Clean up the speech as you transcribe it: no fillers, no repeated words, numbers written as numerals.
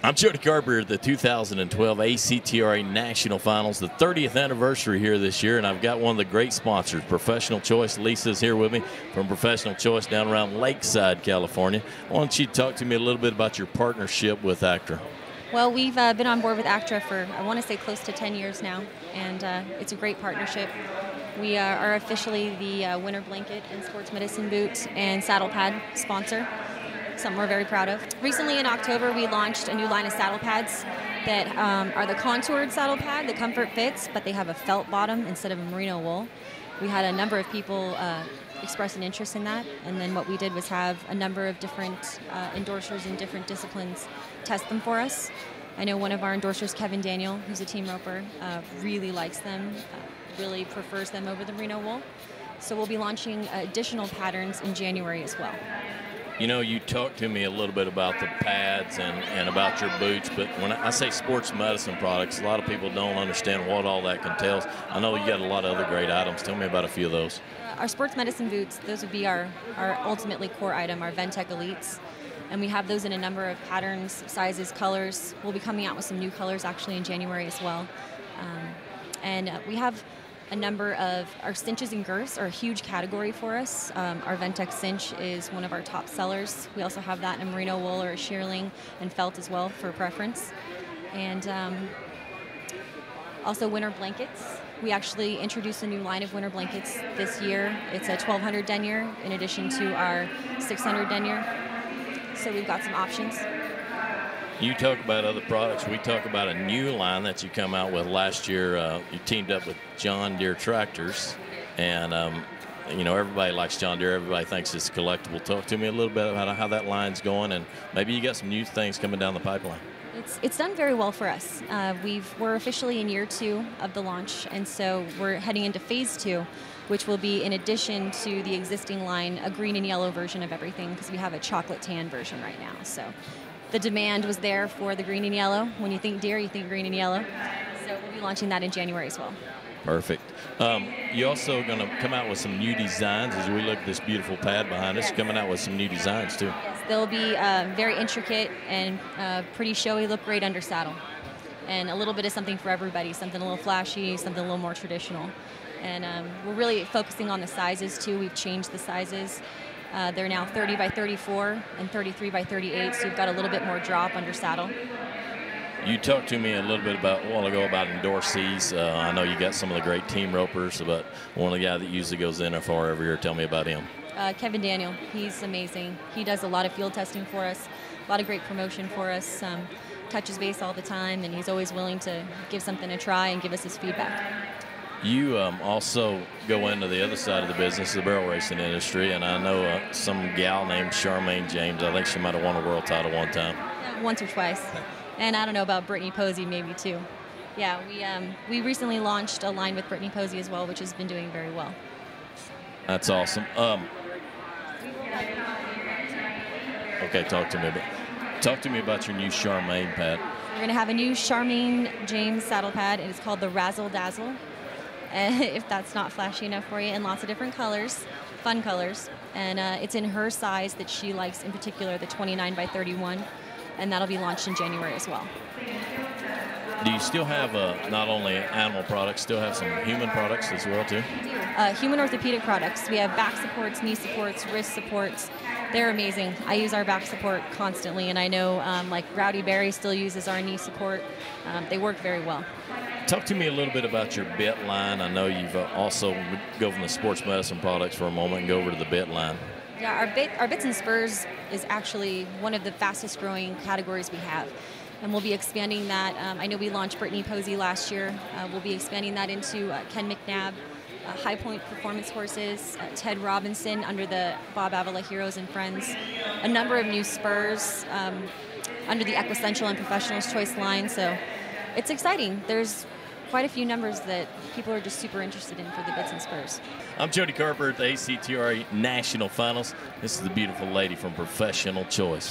I'm Jody Carpenter at the 2012 ACTRA National Finals, the 30th anniversary here this year, and I've got one of the great sponsors, Professional Choice. Lisa's here with me from Professional Choice down around Lakeside, California. Why don't you talk to me a little bit about your partnership with ACTRA? Well, we've been on board with ACTRA for, I want to say, close to 10 years now, and it's a great partnership. We are officially the winter blanket and sports medicine boot and saddle pad sponsor, something we're very proud of. Recently in October, we launched a new line of saddle pads that are the contoured saddle pad, the Comfort Fits, but they have a felt bottom instead of a merino wool. We had a number of people express an interest in that, and then what we did was have a number of different endorsers in different disciplines test them for us. I know one of our endorsers, Kevin Daniel, who's a team roper, really likes them, really prefers them over the merino wool. So we'll be launching additional patterns in January as well. You know, you talked to me a little bit about the pads and about your boots, but when I say sports medicine products, a lot of people don't understand what all that entails. I know you got a lot of other great items. Tell me about a few of those. Our sports medicine boots, those would be our ultimately core item, our Ventec Elites. And we have those in a number of patterns, sizes, colors. We'll be coming out with some new colors actually in January as well. We have a number of our cinches and girths are a huge category for us. Our Ventec cinch is one of our top sellers. We also have that in a merino wool or a shearling and felt as well for preference. And also winter blankets. We actually introduced a new line of winter blankets this year. It's a 1200 denier in addition to our 600 denier. So we've got some options. You talk about other products. We talk about a new line that you come out with last year. You teamed up with John Deere Tractors, and you know, everybody likes John Deere. Everybody thinks it's collectible. Talk to me a little bit about how that line's going, and maybe you got some new things coming down the pipeline. It's done very well for us. We're officially in year 2 of the launch, and so we're heading into phase 2, which will be in addition to the existing line, a green and yellow version of everything, because we have a chocolate tan version right now. So the demand was there for the green and yellow. When you think Deere, you think green and yellow. So we'll be launching that in January as well. Perfect. You're also going to come out with some new designs as we look at this beautiful pad behind us. Coming out with some new designs too. Yes, they'll be very intricate and pretty showy, look great under saddle. And a little bit of something for everybody, something a little flashy, something a little more traditional. And we're really focusing on the sizes too. We've changed the sizes. They're now 30 by 34 and 33 by 38, so you've got a little bit more drop under saddle. You talked to me a little bit a while ago about endorsees. I know you got some of the great team ropers, but one of the guys that usually goes to NFR every year. Tell me about him. Kevin Daniel, he's amazing. He does a lot of field testing for us, a lot of great promotion for us, touches base all the time, and he's always willing to give something a try and give us his feedback. You also go into the other side of the business, the barrel racing industry, and I know some gal named Charmaine James. I think she might have won a world title one time. Yeah, once or twice. And I don't know about Brittany Posey, maybe too. Yeah, we recently launched a line with Brittany Posey as well, which has been doing very well. That's awesome. Okay, talk to me about your new Charmaine pad. We're going to have a new Charmaine James saddle pad, and it's called the Razzle Dazzle. If that's not flashy enough for you, in lots of different colors, fun colors. And it's in her size that she likes, in particular, the 29 by 31. And that'll be launched in January as well. Do you still have not only animal products, still have some human products as well too? We do. Human orthopedic products. We have back supports, knee supports, wrist supports. They're amazing. I use our back support constantly, and I know like Rowdy Berry still uses our knee support. They work very well. Talk to me a little bit about your bit line. I know you've also go from the sports medicine products for a moment and go over to the bit line. Yeah, our bits and spurs is actually one of the fastest growing categories we have. And we'll be expanding that. I know we launched Brittany Posey last year. We'll be expanding that into Ken McNabb, High Point Performance Horses, Ted Robinson under the Bob Avila Heroes and Friends, a number of new spurs under the Equessential and Professional's Choice line. So it's exciting. There's quite a few numbers that people are just super interested in for the bits and spurs. I'm Jody Carpenter at the ACTRA National Finals. This is the beautiful lady from Professional Choice.